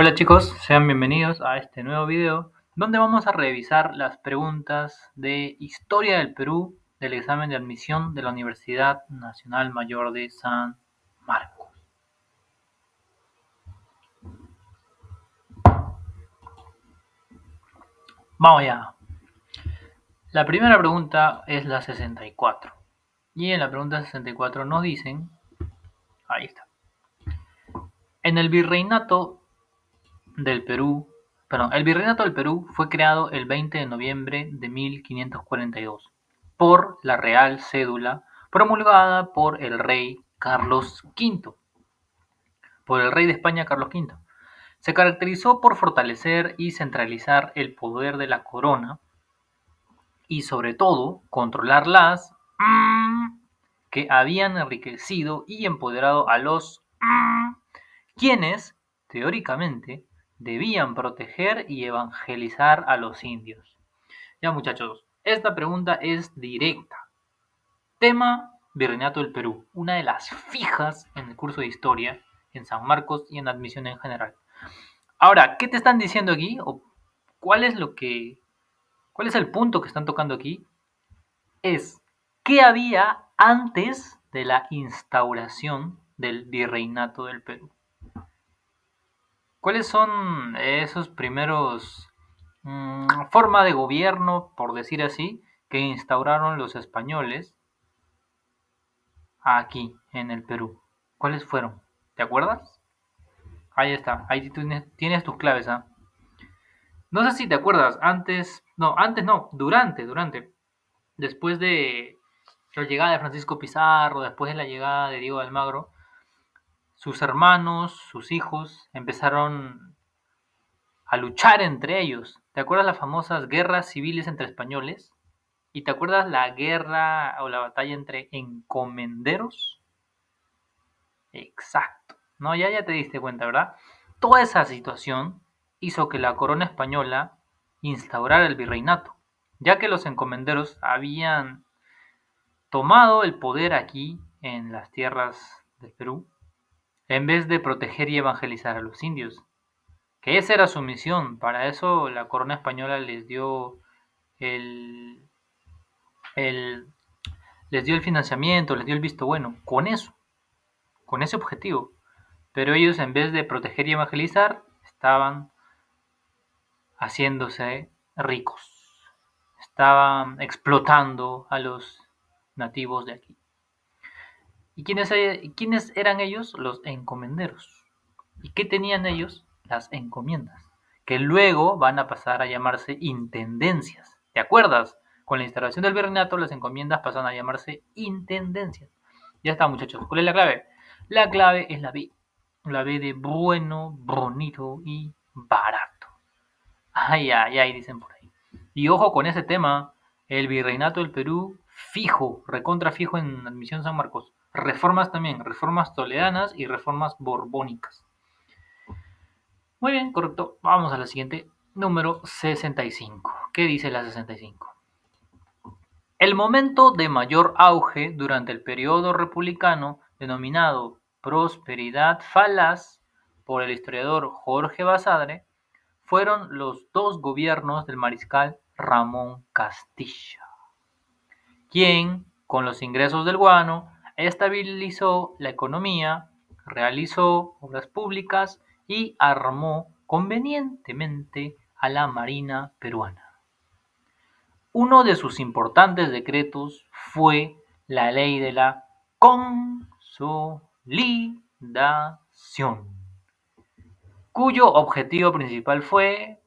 Hola chicos, sean bienvenidos a este nuevo video donde vamos a revisar las preguntas de Historia del Perú del examen de admisión de la Universidad Nacional Mayor de San Marcos. Vamos allá. La primera pregunta es la 64 y en la pregunta 64 nos dicen, ahí está, en el virreinato del Perú, el Virreinato del Perú fue creado el 20 de noviembre de 1542 por la Real Cédula promulgada por el rey Carlos V, por el rey de España Carlos V. Se caracterizó por fortalecer y centralizar el poder de la corona y sobre todo controlar las que habían enriquecido y empoderado a los quienes, teóricamente, debían proteger y evangelizar a los indios. Ya muchachos, esta pregunta es directa. Tema Virreinato del Perú, una de las fijas en el curso de historia, en San Marcos y en admisión en general. Ahora, ¿qué te están diciendo aquí? ¿O cuál es el punto que están tocando aquí? Es, ¿qué había antes de la instauración del Virreinato del Perú? ¿Cuáles son esos primeros forma de gobierno, por decir así, que instauraron los españoles aquí en el Perú? ¿Cuáles fueron? ¿Te acuerdas? Ahí está, ahí tienes tus claves, ¿ah? No sé si te acuerdas, antes no, durante, después de la llegada de Francisco Pizarro, después de la llegada de Diego de Almagro, sus hermanos, sus hijos, empezaron a luchar entre ellos. ¿Te acuerdas las famosas guerras civiles entre españoles? ¿Y te acuerdas la guerra o la batalla entre encomenderos? Exacto. No, ya te diste cuenta, ¿verdad? Toda esa situación hizo que la corona española instaurara el virreinato, ya que los encomenderos habían tomado el poder aquí en las tierras del Perú, en vez de proteger y evangelizar a los indios, que esa era su misión. Para eso la corona española les dio el, el, les dio el financiamiento, les dio el visto bueno, con ese objetivo. Pero ellos, en vez de proteger y evangelizar, estaban haciéndose ricos, estaban explotando a los nativos de aquí. ¿Y quiénes eran ellos? Los encomenderos. ¿Y qué tenían ellos? Las encomiendas, que luego van a pasar a llamarse intendencias. ¿Te acuerdas? Con la instalación del virreinato, las encomiendas pasan a llamarse intendencias. Ya está, muchachos. ¿Cuál es la clave? La clave es la B. La B de bueno, bonito y barato. Ay, ay, ay, dicen por ahí. Y ojo con ese tema, el virreinato del Perú fijo, recontra fijo en admisión San Marcos. Reformas también, reformas toledanas y reformas borbónicas. Muy bien, correcto. Vamos a la siguiente, número 65. ¿Qué dice la 65? El momento de mayor auge durante el periodo republicano, denominado prosperidad falaz por el historiador Jorge Basadre, fueron los dos gobiernos del mariscal Ramón Castilla, quien, con los ingresos del guano, estabilizó la economía, realizó obras públicas y armó convenientemente a la Marina peruana. Uno de sus importantes decretos fue la Ley de la Consolidación, cuyo objetivo principal fue,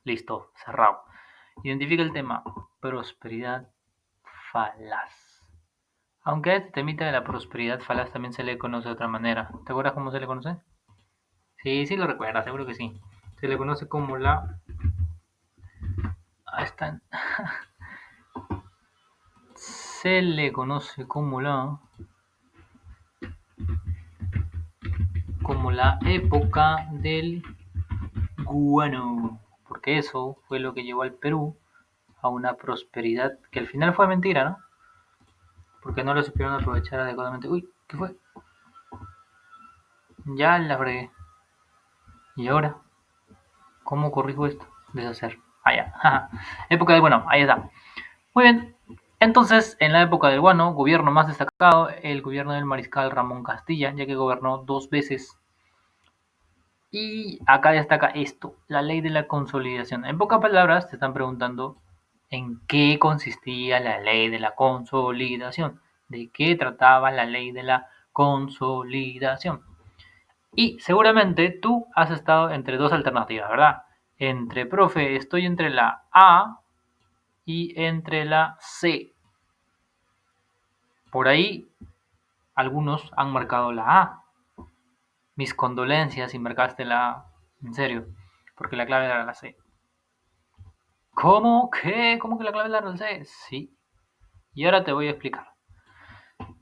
listo, cerrado, identifica el tema, prosperidad falaz. Aunque a este temita de la prosperidad falaz también se le conoce de otra manera. ¿Te acuerdas cómo se le conoce? Sí lo recuerdas, seguro que sí. Se le conoce como la... Ahí está. Se le conoce como la época del guano, porque eso fue lo que llevó al Perú a una prosperidad que al final fue mentira, ¿no? Porque no lo supieron aprovechar adecuadamente. Uy, ¿qué fue? Ya la fregué. ¿Y ahora? ¿Cómo corrijo esto? Deshacer. Ah, ya. Época del Guano. Ahí está. Muy bien. Entonces, en la época del Guano, gobierno más destacado, el gobierno del mariscal Ramón Castilla, ya que gobernó 2 veces. Y acá destaca esto, la ley de la consolidación. En pocas palabras, te están preguntando en qué consistía la ley de la consolidación, de qué trataba la ley de la consolidación. Y seguramente tú has estado entre dos alternativas, ¿verdad? Entre, profe, estoy entre la A y entre la C. Por ahí algunos han marcado la A. Mis condolencias si marcaste la A. En serio, porque la clave era la C. ¿Cómo? ¿Qué? ¿Cómo que la clave era la C? Sí. Y ahora te voy a explicar.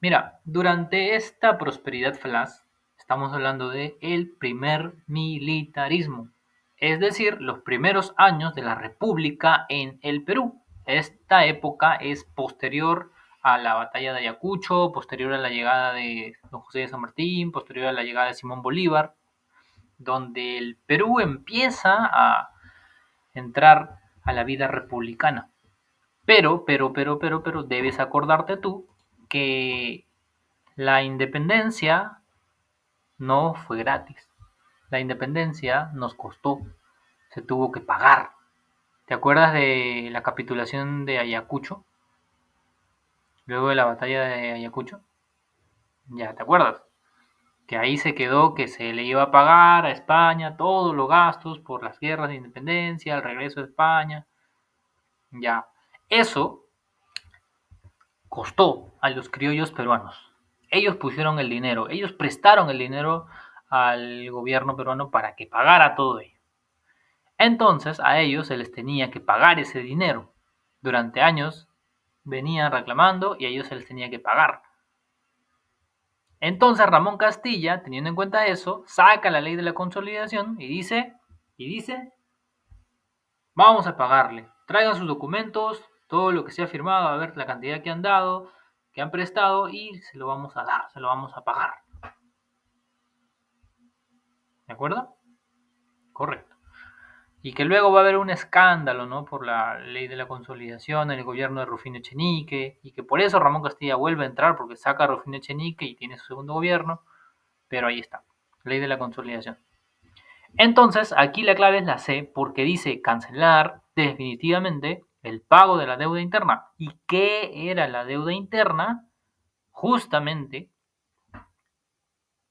Mira, durante esta prosperidad falaz, estamos hablando de el primer militarismo, es decir, los primeros años de la República en el Perú. Esta época es posterior a la batalla de Ayacucho, posterior a la llegada de don José de San Martín, posterior a la llegada de Simón Bolívar, donde el Perú empieza a entrar a la vida republicana. Pero, debes acordarte tú que la independencia no fue gratis. La independencia nos costó, se tuvo que pagar. ¿Te acuerdas de la capitulación de Ayacucho? Luego de la batalla de Ayacucho. Ya te acuerdas. Que ahí se quedó que se le iba a pagar a España todos los gastos por las guerras de independencia, el regreso de España. Ya. Eso costó a los criollos peruanos. Ellos pusieron el dinero, ellos prestaron el dinero al gobierno peruano para que pagara todo ello. Entonces a ellos se les tenía que pagar ese dinero. Durante años venían reclamando y a ellos se les tenía que pagar. Entonces Ramón Castilla, teniendo en cuenta eso, saca la ley de la consolidación y dice, vamos a pagarle, traigan sus documentos, todo lo que se ha firmado, a ver la cantidad que han dado, que han prestado y se lo vamos a dar, se lo vamos a pagar. ¿De acuerdo? Correcto. Y que luego va a haber un escándalo, ¿no? Por la ley de la consolidación en el gobierno de Rufino Echenique, y que por eso Ramón Castilla vuelve a entrar, porque saca a Rufino Echenique y tiene su segundo gobierno, pero ahí está, ley de la consolidación. Entonces, aquí la clave es la C, porque dice cancelar definitivamente el pago de la deuda interna. ¿Y qué era la deuda interna? Justamente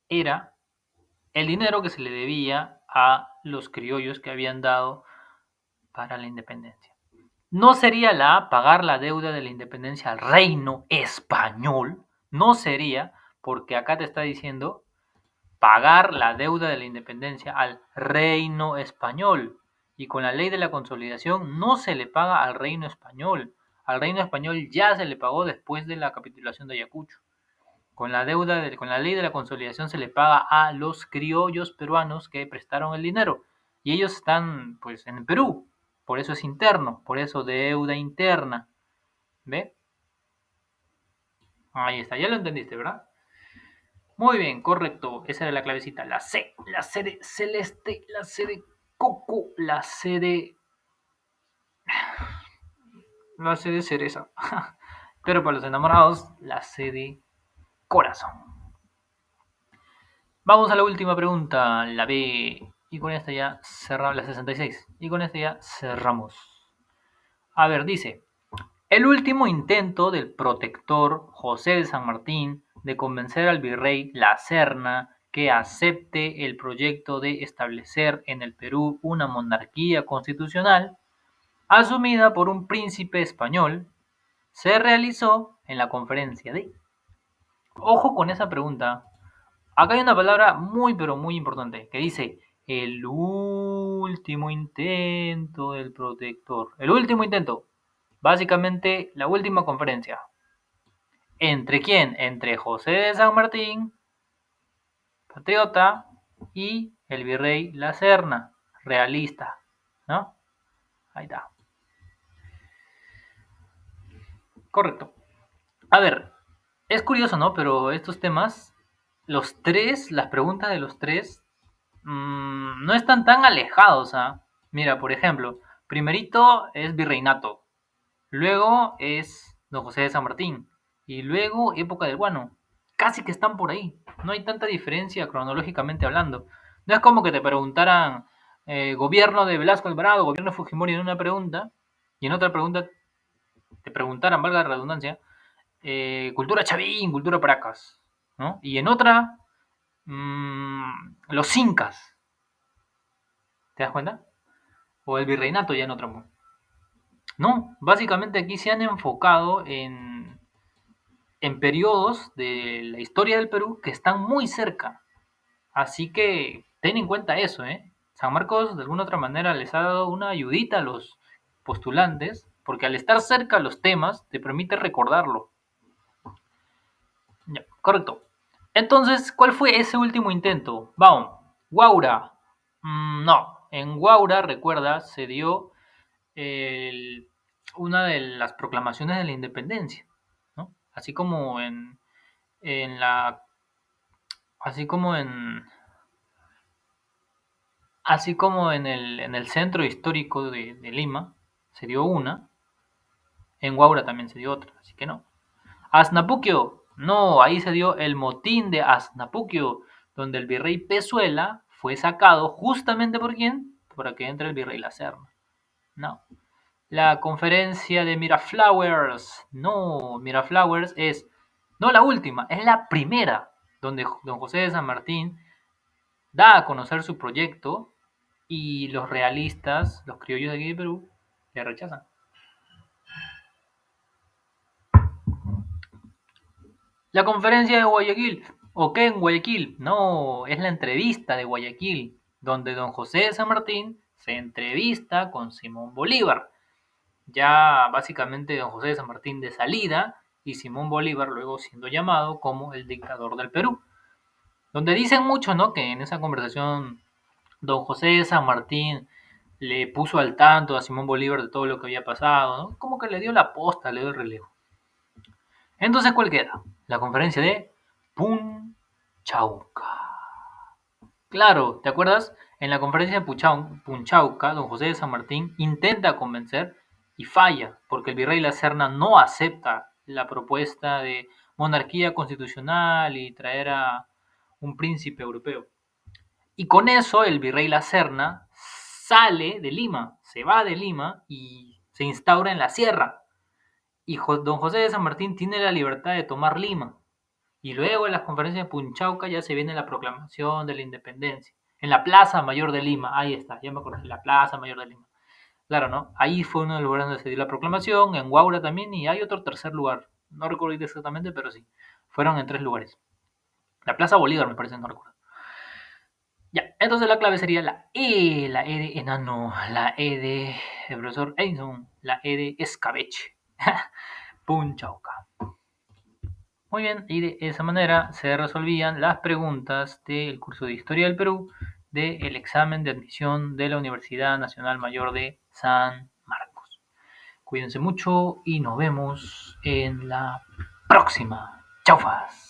era el dinero que se le debía a los criollos que habían dado para la independencia. No sería la A pagar la deuda de la independencia al reino español, no sería, porque acá te está diciendo pagar la deuda de la independencia al reino español. Y con la ley de la consolidación no se le paga al reino español. Al reino español ya se le pagó después de la capitulación de Ayacucho. Con la con la ley de la consolidación se le paga a los criollos peruanos que prestaron el dinero. Y ellos están pues en Perú. Por eso es interno, por eso deuda interna. ¿Ve? Ahí está, ya lo entendiste, ¿verdad? Muy bien, correcto. Esa era la clavecita. La C de celeste, la C de coco, la C de cereza. Pero para los enamorados, la C de corazón. Vamos a la última pregunta, la B. Y con esta ya cerramos, la 66. Y con esta ya cerramos. A ver, dice, el último intento del protector José de San Martín de convencer al virrey La Serna que acepte el proyecto de establecer en el Perú una monarquía constitucional asumida por un príncipe español se realizó en la conferencia de... Ojo con esa pregunta. Acá hay una palabra muy pero muy importante que dice el último intento del protector. El último intento. Básicamente la última conferencia. ¿Entre quién? Entre José de San Martín, patriota, y el virrey La Serna, realista, ¿no? Ahí está. Correcto. A ver, es curioso, ¿no? Pero estos temas, los tres, las preguntas de los tres, no están tan alejados. Mira, por ejemplo, primerito es virreinato, luego es Don José de San Martín y luego época del Guano. Casi que están por ahí. No hay tanta diferencia cronológicamente hablando. No es como que te preguntaran gobierno de Velasco Alvarado, gobierno de Fujimori en una pregunta y en otra pregunta te preguntaran, valga la redundancia, cultura chavín, cultura paracas, ¿no? Y en otra, los incas, ¿te das cuenta? O el virreinato ya en otro. No, básicamente aquí se han enfocado en periodos de la historia del Perú que están muy cerca. Así que ten en cuenta eso, ¿eh? San Marcos de alguna otra manera les ha dado una ayudita a los postulantes, porque al estar cerca los temas te permite recordarlo. Ya, correcto. Entonces, ¿cuál fue ese último intento? Vamos, Guaura. No, en Guaura, recuerda, se dio el- una de las proclamaciones de la independencia, ¿no? En la, así como así como en el centro histórico de Lima se dio una, en Guaura también se dio otra, así que no. Asnapuquio, no, ahí se dio el motín de Asnapuquio, donde el virrey Pezuela fue sacado justamente por quién, para que entre el virrey La Serna. No. La conferencia de Miraflowers, no, Miraflowers es, no la última, es la primera, donde don José de San Martín da a conocer su proyecto y los realistas, los criollos de aquí de Perú, le rechazan. La conferencia de Guayaquil, ¿o qué en Guayaquil? No, es la entrevista de Guayaquil, donde don José de San Martín se entrevista con Simón Bolívar. Ya básicamente don José de San Martín de salida y Simón Bolívar luego siendo llamado como el dictador del Perú. Donde dicen mucho, ¿no? Que en esa conversación don José de San Martín le puso al tanto a Simón Bolívar de todo lo que había pasado, ¿no? Como que le dio la posta, le dio el relevo. Entonces, ¿cuál queda? La conferencia de Punchauca. Claro, ¿te acuerdas? En la conferencia de Punchauca, don José de San Martín intenta convencer y falla, porque el virrey La Serna no acepta la propuesta de monarquía constitucional y traer a un príncipe europeo. Y con eso el virrey La Serna sale de Lima, se va de Lima y se instaura en la sierra. Y don José de San Martín tiene la libertad de tomar Lima. Y luego en las conferencias de Punchauca ya se viene la proclamación de la independencia. En la Plaza Mayor de Lima, ahí está, ya me acordé, la Plaza Mayor de Lima. Claro, ¿no? Ahí fue uno de los lugares donde se dio la proclamación, en Huaura también, y hay otro tercer lugar. No recuerdo exactamente, pero sí. Fueron en 3 lugares. La Plaza Bolívar, me parece, no recuerdo. Ya, entonces la clave sería la E de enano, la E de el profesor Edison, la E de escabeche. Punchauca. Muy bien, y de esa manera se resolvían las preguntas del curso de Historia del Perú del examen de admisión de la Universidad Nacional Mayor de San Marcos. Cuídense mucho y nos vemos en la próxima. Chau, fas.